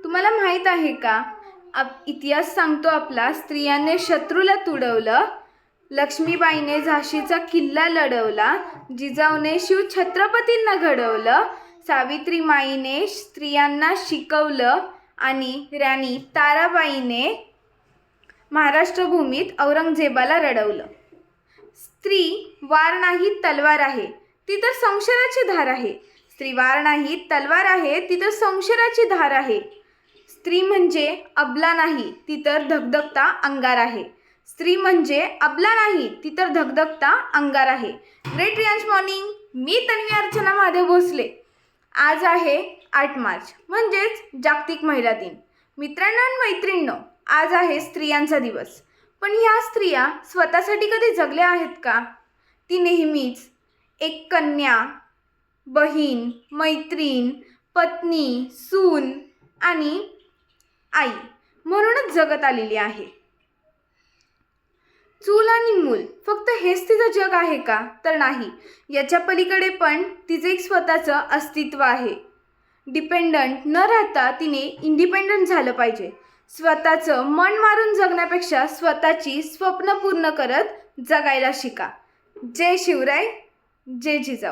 तुम्हाला माहीत आहे का? इतिहास सांगतो आपला, स्त्रियांनी शत्रूला तुडवलं, लक्ष्मीबाईने झाशीचा किल्ला लढवला, जिजाऊने शिव छत्रपतींना घडवलं, सावित्रीमाईने स्त्रियांना शिकवलं आणि राणी ताराबाईने महाराष्ट्र भूमीत औरंगजेबाला रडवलं. स्त्री वार नाही तलवार आहे, ती तर संशयाची धार आहे. स्त्री वार नाही तलवार आहे, ती तर संशयाची धार आहे. स्त्री म्हणजे अबला नाही, ती तर धगधगता अंगार आहे. स्त्री म्हणजे अबला नाही, ती तर धगधगता अंगार आहे. ग्रेट रियांश मॉर्निंग. मी तन्वी अर्चना महादेव भोसले. आज आहे 8 मार्च, म्हणजेच जागतिक महिला दिन. मित्रांनो आणि मैत्रिणींनो, आज आहे स्त्रियांचा दिवस. पण ह्या स्त्रिया स्वतःसाठी कधी जगल्या आहेत का? ती नेहमीच एक कन्या, बहीण, मैत्रीण, पत्नी, सून आणि आई म्हणूनच जगत आलेली आहे. चूल आणि मूल फक्त हेच तिचं जग आहे का? तर नाही. याच्या पलीकडे पण तिचं एक स्वतःचं अस्तित्व आहे. डिपेंडंट न राहता तिने इंडिपेंडंट झालं पाहिजे. स्वतःचं मन मारून जगण्यापेक्षा स्वतःची स्वप्न पूर्ण करत जगायला शिका. जय शिवराय, जय जिजाऊ.